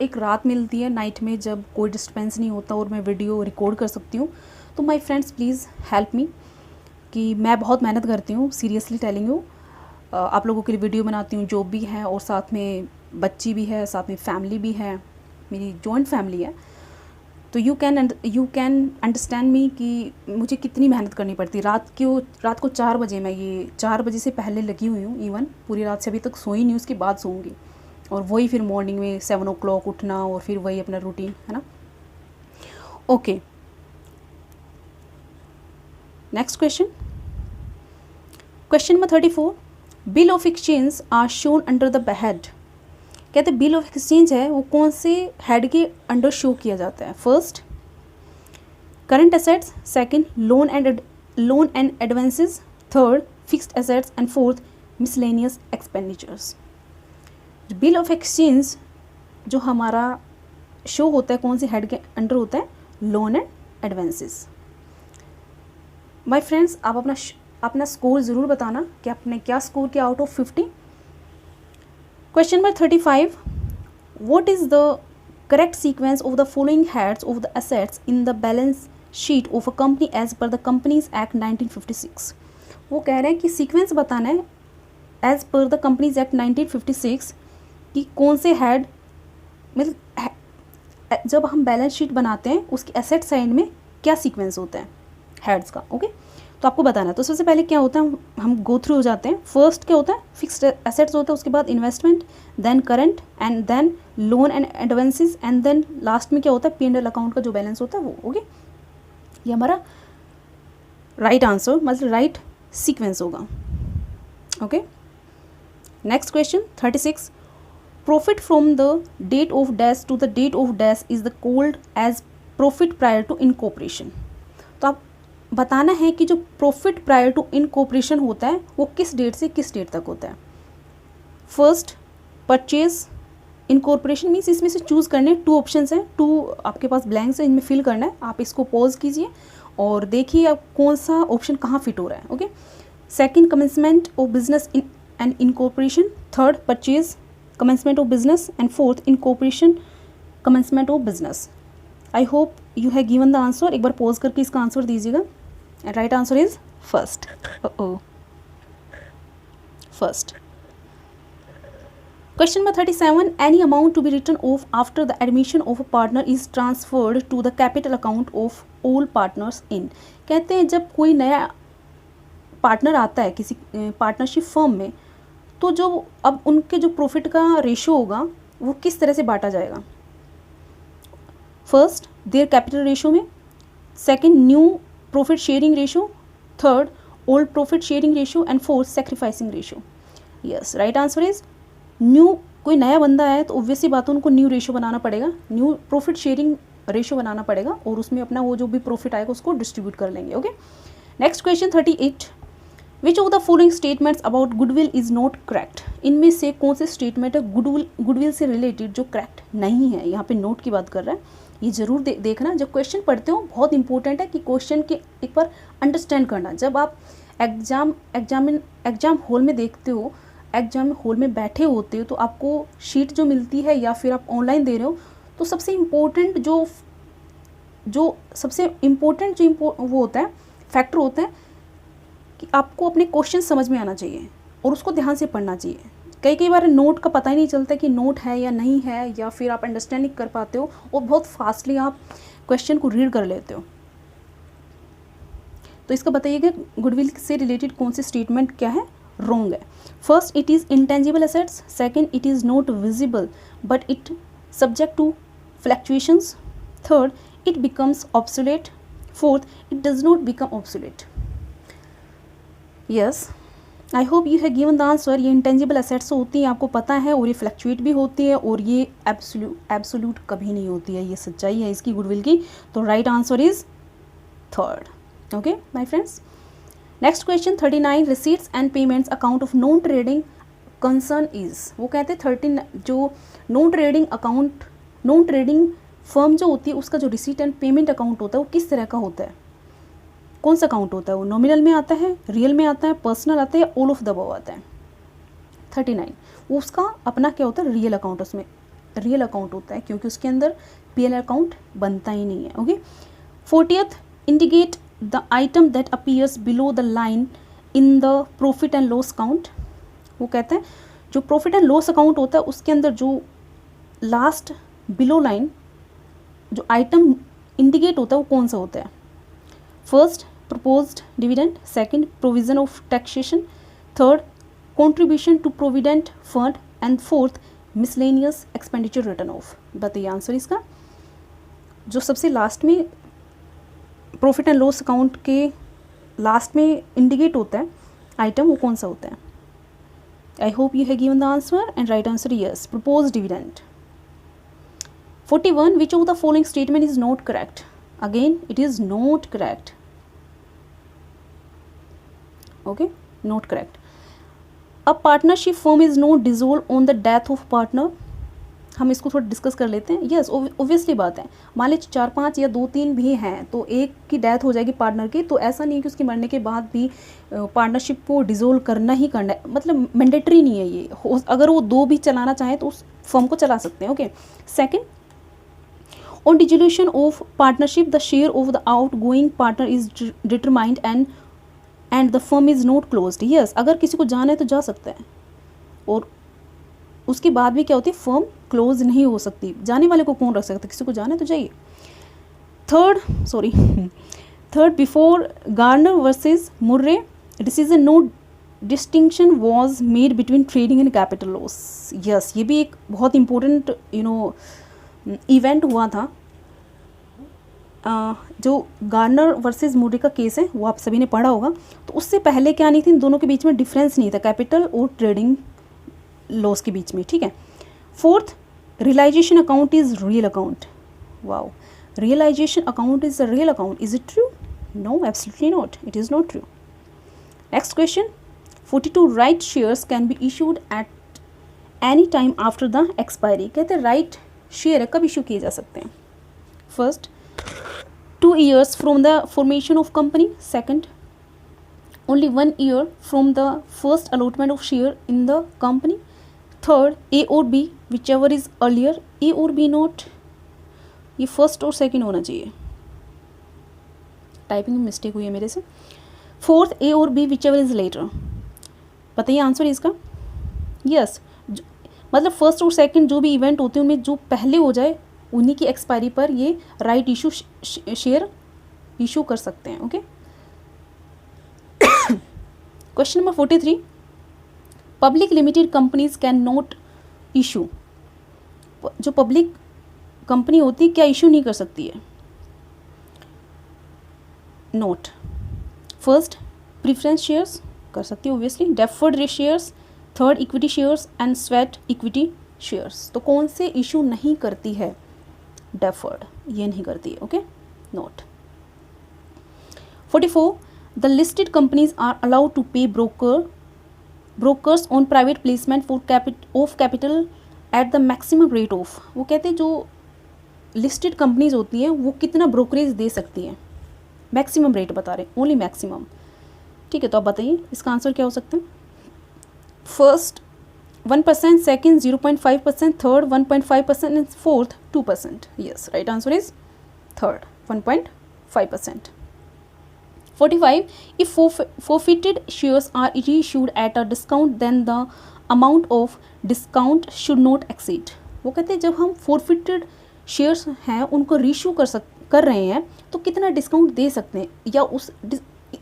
एक रात मिलती है नाइट में जब कोई डिस्टर्बेंस नहीं होता और मैं वीडियो रिकॉर्ड कर सकती हूँ। तो my friends please help me, कि मैं बहुत मेहनत करती हूँ, सीरियसली टेलिंग यू। आप लोगों के लिए वीडियो बनाती हूँ, जॉब भी है और साथ में बच्ची भी है, साथ में फैमिली भी है, मेरी जॉइंट फैमिली है। तो यू कैन अंडरस्टैंड मी कि मुझे कितनी मेहनत करनी पड़ती है। रात को 4 बजे, मैं ये 4 बजे से पहले लगी हुई हूँ, इवन पूरी रात से अभी तक सोई नहीं, उसके बाद सोऊंगी, और वही फिर मॉर्निंग में 7 o'clock उठना और फिर वही अपना रूटीन है ना। Okay, next question number 34, bill of exchange are shown under the head. कहते हैं बिल ऑफ एक्सचेंज है वो कौन से हेड के अंडर शो किया जाता है? First current assets, second loan and advances, third fixed assets, and fourth miscellaneous expenditures. Bill of exchange जो हमारा शो होता है कौन से हेड के अंडर होता है? Loan and advances. My friends, आप अपना स्कोर ज़रूर बताना कि आपने क्या स्कोर किया out of 50। Question number 35, what is the correct sequence of the following heads of the assets in the balance sheet of a company as per the companies act 1956। वो कह रहे हैं कि सीक्वेंस बताना है as per the companies act 1956 कि कौन से हेड, मतलब जब हम बैलेंस शीट बनाते हैं उसकी एसेट साइड में क्या सीक्वेंस होता है हेड्स का। ओके, तो आपको बताना है। तो सबसे पहले क्या होता है, हम गो थ्रू हो जाते हैं। फर्स्ट क्या होता है, फिक्स्ड एसेट्स होता है, उसके बाद investment, then current, and then loan and advances, and then last में क्या होता है, P&L अकाउंट का जो बैलेंस होता है वो। ओके, ये हमारा राइट आंसर, मतलब राइट सीक्वेंस होगा। Okay, next question 36, profit from the date of dash to the date of dash is the called as profit prior to incorporation. तो आप बताना है कि जो प्रॉफिट प्रायर टू इनकॉर्पोरेशन होता है वो किस डेट से किस डेट तक होता है। फर्स्ट परचेज इनकॉर्पोरेशन मीन्स इसमें से चूज़ करने 2 ऑप्शंस हैं, 2 आपके पास ब्लैंक्स हैं, इनमें फिल करना है। आप इसको पॉज कीजिए और देखिए आप कौन सा ऑप्शन कहाँ फिट हो रहा है। Okay, second commencement of business in and incorporation, third purchase commencement of business, and fourth incorporation commencement of business. I hope you have given the answer. एक बार पॉज करके इसका आंसर दीजिएगा। and right answer is first. First. Question number 37, any amount to be written off after the admission of a partner is transferred to the capital account of all partners in। कहते हैं जब कोई नया पार्टनर आता है किसी पार्टनरशिप फर्म में, तो जो अब उनके जो प्रॉफिट का रेशो होगा वो किस तरह से बांटा जाएगा। फर्स्ट देयर कैपिटल रेशो में, second new profit sharing ratio, third old profit sharing ratio, and fourth sacrificing ratio. Yes, right answer is new. कोई नया बंदा है तो ऑब्वियसली बात है उनको न्यू रेशो बनाना पड़ेगा, न्यू प्रॉफिट शेयरिंग रेशो बनाना पड़ेगा और उसमें अपना वो जो भी प्रॉफिट आएगा उसको डिस्ट्रीब्यूट कर लेंगे। Okay, next question 38, which of the following statements about goodwill is not correct. इनमें से कौन से स्टेटमेंट है गुडविल से रिलेटेड जो करेक्ट नहीं है। यहाँ पे नोट की बात कर रहा है, ये जरूर देखना जब क्वेश्चन पढ़ते हो, बहुत इंपॉर्टेंट है कि क्वेश्चन के एक बार अंडरस्टैंड करना। जब आप एग्जाम हॉल में देखते हो, एग्जाम हॉल में बैठे होते हो, तो आपको शीट जो मिलती है या फिर आप ऑनलाइन दे रहे हो, तो सबसे इम्पोर्टेंट वो होता है, फैक्टर होता है कि आपको अपने क्वेश्चन समझ में आना चाहिए और उसको ध्यान से पढ़ना चाहिए। कई बार नोट का पता ही नहीं चलता कि नोट है या नहीं है, या फिर आप अंडरस्टैंड नहीं कर पाते हो और बहुत फास्टली आप क्वेश्चन को रीड कर लेते हो। तो इसका बताइएगा गुडविल से रिलेटेड कौन सी स्टेटमेंट क्या है, रॉन्ग है। First, it is intangible assets, second, it is not visible but it subject to fluctuations, third, it becomes obsolete, fourth, it does not become obsolete. Yes, I hope you have given the answer. ये इंटेंजिबल एसेट्स होती हैं, आपको पता है, और ये फ्लैक्चुएट भी होती है, और ये एब्सोल्यूट कभी नहीं होती है। ये सच्चाई है इसकी गुडविल की। तो right answer is third. Okay my friends, next question 39, receipts and payments account of non trading concern is. वो कहते हैं 13 जो non trading account, non trading firm जो होती है उसका जो रिसीट एंड पेमेंट अकाउंट होता है वो किस तरह का होता है, कौन सा अकाउंट होता है, वो नॉमिनल में आता है, रियल में आता है, पर्सनल आता है, या ऑल ऑफ द अबव आता है। 39 उसका अपना क्या होता है, रियल अकाउंट, उसमें रियल अकाउंट होता है क्योंकि उसके अंदर P&L अकाउंट बनता ही नहीं है। Okay, 40th, indicate the item that appears below the line in the profit and loss account. वो कहते हैं जो प्रॉफिट एंड लॉस अकाउंट होता है उसके अंदर जो लास्ट बिलो लाइन जो आइटम इंडिकेट होता है वो कौन सा होता है। First, proposed dividend, second, provision of taxation, third, contribution to provident fund, and fourth, miscellaneous expenditure written off। बताइए आंसर इसका। जो सबसे लास्ट में प्रॉफिट एंड लॉस अकाउंट के लास्ट में इंडिकेट होता है आइटम, वो कौन सा होता है। आई hope you have given the answer and right answer yes, proposed dividend। 41, which of the following statement is not correct। Again, it is not correct। Okay, not correct। A partnership firm is not dissolved on the death of partner। हम इसको थोड़ा डिस्कस कर लेते हैं। यस, ऑब्वियसली बात है, मान लीजिए 4-5 या 2-3 भी हैं तो एक की डेथ हो जाएगी पार्टनर की, तो ऐसा नहीं है कि उसकी मरने के बाद भी पार्टनरशिप को डिसोल्व करना ही करना है, मतलब मैंडेटरी नहीं है ये। अगर वो 2 भी चलाना चाहें तो उस फर्म को चला सकते हैं। Okay, second, on dissolution of partnership the share of the out going partner is determined and the firm is not closed. Yes, अगर किसी को जाना है तो जा सकता है, और उसके बाद भी क्या होती है, फर्म क्लोज नहीं हो सकती। जाने वाले को कौन रख सकता है, किसी को जाना है तो जाइए। Third, before Garner versus Murray decision no distinction was made between trading and capital loss. Yes, ये भी एक बहुत इंपॉर्टेंट इवेंट हुआ था। जो गार्नर वर्सेस मुर्रे का केस है वो आप सभी ने पढ़ा होगा। तो उससे पहले क्या नहीं थी, इन दोनों के बीच में डिफरेंस नहीं था, कैपिटल और ट्रेडिंग लॉस के बीच में, ठीक है। Fourth, realisation account is real account. Wow, realisation account is a real account, is it true? No, absolutely not, it is not true. Next question, 42 right shares can be issued at any time after the expiry. कहते हैं राइट शेयर कब इशू किए जा सकते हैं? First, 2 years from the formation of company. Second, only 1 year from the first allotment of share in the company. Third, A or B, whichever is earlier. A or B not, ये फर्स्ट और सेकंड होना चाहिए, टाइपिंग में मिस्टेक हुई है मेरे से। फोर्थ, ए और बी विचएवर इज लेटर। बताइए आंसर इसका। यस, मतलब फर्स्ट और सेकंड जो भी इवेंट होते हैं उनमें जो पहले हो जाए उन्हीं की एक्सपायरी पर ये राइट इशू शेयर इशू कर सकते हैं। Okay, question number 43, public limited companies can not issue. जो पब्लिक कंपनी होती है क्या इशू नहीं कर सकती है? नोट, फर्स्ट प्रीफरेंस शेयर्स कर सकती है obviously, deferred shares, third equity shares and sweat equity shares. तो कौन से इशू नहीं करती है? डेफर्ड, ये नहीं करती है। Okay, note. 44, the listed companies are allowed to pay brokers on private placement for capital at the maximum rate of. वो कहते हैं जो लिस्टेड कंपनीज होती हैं वो कितना ब्रोकरेज दे सकती हैं, मैक्सिमम रेट बता रहे हैं, ओनली मैक्सिमम। ठीक है, तो आप बताइए इसका आंसर क्या हो सकता है? First 1%, second 0.5%, third 1.5% and fourth 2%। Yes, right answer is third 1.5%। 45, if forfeited shares are reissued at a discount then the amount of discount should not exceed। वो कहते हैं जब हम forfeited शेयर्स हैं उनको रीशू कर रहे हैं तो कितना डिस्काउंट दे सकते हैं, या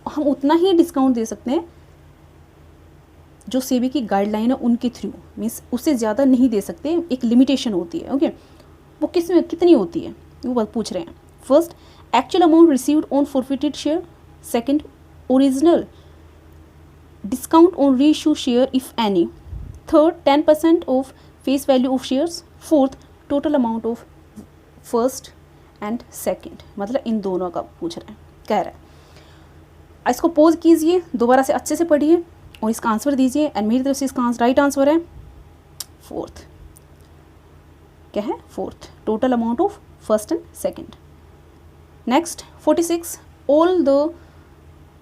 हम उतना ही डिस्काउंट दे सकते हैं जो सेबी की गाइडलाइन है उनके थ्रू, मीन्स उससे ज़्यादा नहीं दे सकते, एक लिमिटेशन होती है। ओके, वो किस में कितनी होती है वो बात पूछ रहे हैं। First, actual amount received on forfeited share. Second, original discount on reissue share if any. Third, 10% of face value of shares. Fourth, total amount of first and second. मतलब इन दोनों का पूछ रहे हैं, कह रहा है। इसको पॉज कीजिए, दोबारा से अच्छे से पढ़िए और इसका आंसर दीजिए। एंड मेरी तरफ से इसका राइट आंसर है फोर्थ। क्या है? Fourth, total amount of first and second. Next 46, all the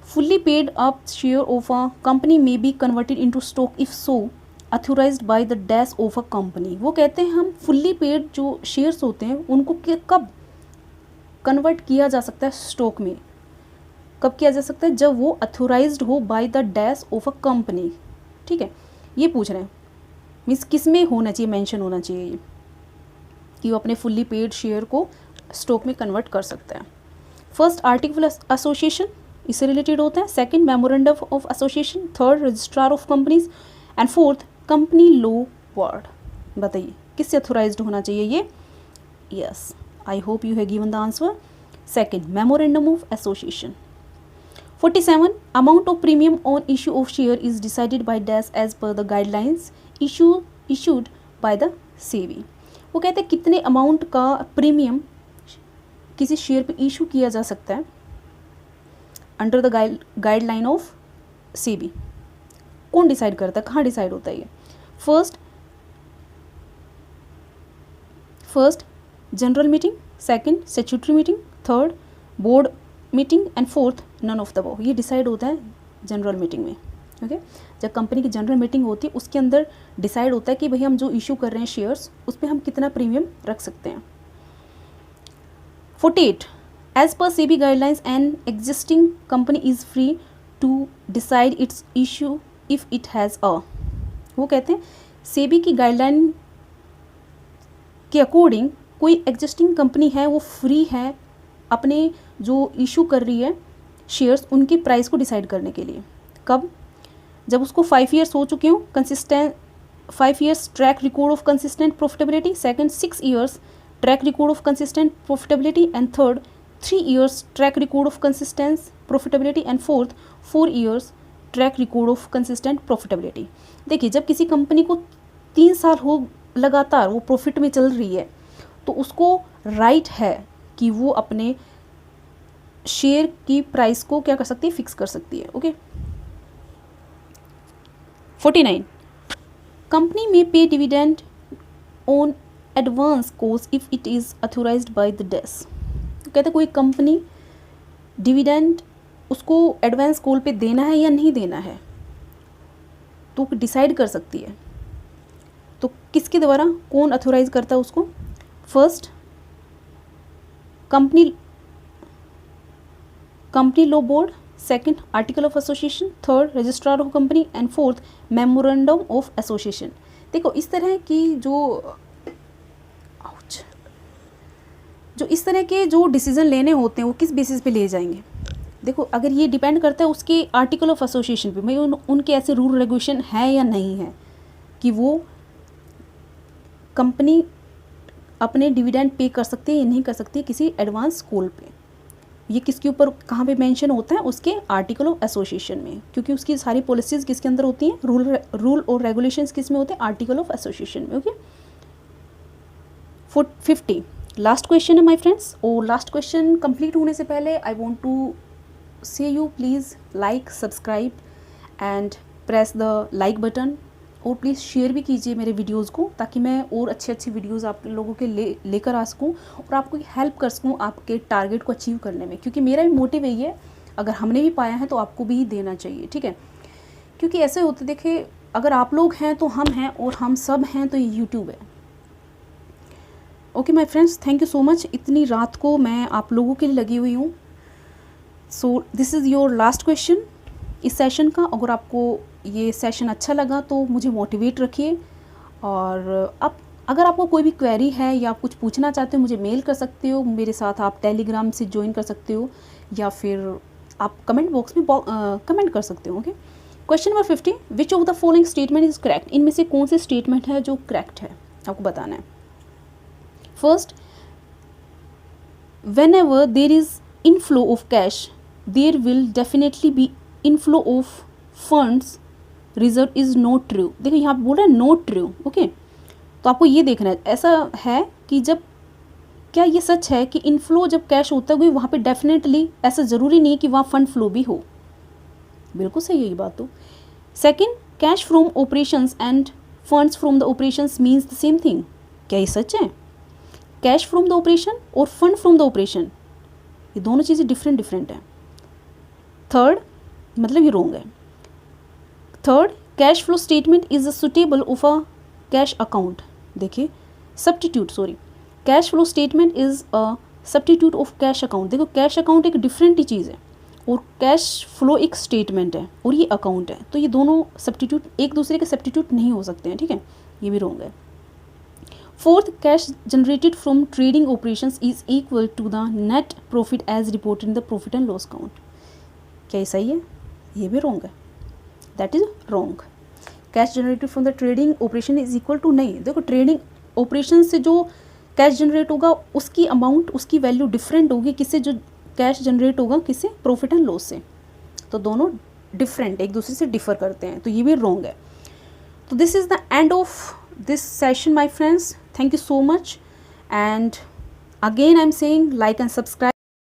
fully paid up share of a company may be converted into stock if so authorised by the dash of a company. वो कहते हैं हम फुल्ली पेड जो शेयर्स होते हैं उनको कब कन्वर्ट किया जा सकता है स्टॉक में? कब किया जा सकता है? जब वो अथोराइज्ड हो by the dash of a company. ठीक है, ये पूछ रहे हैं मीन्स किस में होना चाहिए, मेंशन होना चाहिए ये कि वो अपने फुल्ली पेड शेयर को स्टॉक में कन्वर्ट कर सकता है। फर्स्ट, आर्टिकल एसोसिएशन, इससे रिलेटेड होता है। Second, memorandum of association. Third, registrar of companies and fourth, company law word. बताइए किससे अथोराइज्ड होना चाहिए ये? Yes, I hope you have given the answer. Second, memorandum of association. 47, amount of premium on issue of share is decided by dash as per the guidelines issued by the SEBI. वो कहते हैं कितने अमाउंट का प्रीमियम किसी शेयर पे इशू किया जा सकता है under the guideline of SEBI. कौन डिसाइड करता है, कहाँ डिसाइड होता है ये? First general meeting, second statutory meeting, third board meeting and fourth none of the above. ये डिसाइड होता है जनरल मीटिंग में। ओके, जब कंपनी की जनरल मीटिंग होती है उसके अंदर डिसाइड होता है कि भाई हम जो इशू कर रहे हैं शेयर्स उस पर हम कितना प्रीमियम रख सकते हैं। 48. As per SEBI guidelines, an existing company is free to decide its issue if it has a, वो कहते हैं सेबी की गाइडलाइन के अकॉर्डिंग कोई एग्जिस्टिंग कंपनी है वो फ्री है अपने जो इशू कर रही है शेयर्स उनकी प्राइस को डिसाइड करने के लिए। कब? जब उसको 5 ईयर्स हो चुके हों, consistent 5 years track record of consistent profitability, second 6 years track record of consistent profitability, and third 3 years track record of consistence profitability, and fourth 4 years track record of consistent profitability. देखिए, जब किसी कंपनी को 3 साल हो लगातार वो प्रॉफिट में चल रही है तो उसको राइट है कि वो अपने शेयर की प्राइस को क्या कर सकती है, फिक्स कर सकती है। ओके। 49. कंपनी में pay dividend on advance calls if it is authorised by the डेस। कहते हैं कोई कंपनी डिविडेंड उसको एडवांस कॉल पे देना है या नहीं देना है तो डिसाइड कर सकती है। तो किसके द्वारा, कौन अथोराइज करता है उसको? First company law board, second article of association, third registrar of company, and fourth memorandum of association. देखो, इस तरह की जो इस तरह के जो डिसीजन लेने होते हैं वो किस बेसिस पे ले जाएंगे? देखो, अगर ये डिपेंड करता है उसके आर्टिकल ऑफ एसोसिएशन पे, उनके ऐसे रूल रेगुलेशन है या नहीं है कि वो कंपनी अपने डिविडेंड पे कर सकती है या नहीं कर सकती है किसी एडवांस कॉल पे। ये किसके ऊपर कहाँ पे मेंशन होता है? उसके आर्टिकल ऑफ एसोसिएशन में, क्योंकि उसकी सारी पॉलिसीज़ किसके अंदर होती हैं? रूल और रेगुलेशंस किस में होते हैं? आर्टिकल ऑफ एसोसिएशन में। ओके। 50 लास्ट क्वेश्चन है माय फ्रेंड्स। और लास्ट क्वेश्चन कंप्लीट होने से पहले आई वांट टू से you please like, subscribe and press the like button, और प्लीज़ शेयर भी कीजिए मेरे वीडियोज़ को ताकि मैं और अच्छी वीडियोज़ आप लोगों के लेकर आ सकूँ और आपको हेल्प कर सकूँ आपके टारगेट को अचीव करने में। क्योंकि मेरा भी मोटिव यही है, अगर हमने भी पाया है तो आपको भी देना चाहिए, ठीक है? क्योंकि ऐसे होते, देखिए, अगर आप लोग हैं तो हम हैं, और हम सब हैं तो ये यूट्यूब है। Okay my friends, thank you so much. इतनी रात को मैं आप लोगों के लिए लगी हुई हूँ। So this is your last question इस सेशन का। अगर आपको ये सेशन अच्छा लगा तो मुझे मोटिवेट रखिए, और अब अगर आपको कोई भी क्वेरी है या आप कुछ पूछना चाहते हो मुझे मेल कर सकते हो, मेरे साथ आप टेलीग्राम से ज्वाइन कर सकते हो, या फिर आप कमेंट बॉक्स में कमेंट कर सकते हो। Okay. Question number 50, which of the following statement is correct? इनमें से कौन से स्टेटमेंट है जो करेक्ट है, आपको बताना है। First, when ever there is inflow of cash there will definitely be inflow of funds reserve is not true. देखो, यहाँ पे बोल रहा है नॉट ट्रू। ओके। तो आपको ये देखना है, ऐसा है कि जब, क्या ये सच है कि इनफ्लो जब कैश होता है वहाँ पे डेफिनेटली, ऐसा ज़रूरी नहीं है कि वहाँ फंड फ्लो भी हो। बिल्कुल सही है ये बात। तो second, cash from operations end funds from the operations means the same thing. क्या ये सच है? कैश फ्रॉम द ऑपरेशन और फंड फ्रॉम द ऑपरेशन, ये दोनों चीज़ें डिफरेंट हैं। थर्ड, मतलब ये रॉन्ग है। Third, cash flow statement is suitable of a cash account. देखिए, substitute, sorry, cash flow statement is a substitute of cash account. देखो, कैश अकाउंट एक डिफरेंट ही चीज़ है और कैश फ्लो एक स्टेटमेंट है और ये अकाउंट है, तो ये दोनों सब्स्टिट्यूट, एक दूसरे के सब्स्टिट्यूट नहीं हो सकते हैं, ठीक है? ये भी रॉन्ग है। Fourth, cash generated from trading operations is equal to the net profit as reported in the profit and loss account. क्या ये सही है? ये भी रॉन्ग है। That is wrong. Cash generated from the trading operation is equal to, नहीं, देखो, ट्रेडिंग ऑपरेशन से जो कैश जनरेट होगा उसकी अमाउंट, उसकी वैल्यू डिफरेंट होगी किससे, जो कैश जनरेट होगा किससे, प्रॉफिट एंड लॉस से। तो दोनों डिफरेंट, एक दूसरे से डिफर करते हैं, तो ये भी रॉन्ग है। तो this is the end of this session, my friends. Thank you so much, and again I'm saying like and subscribe.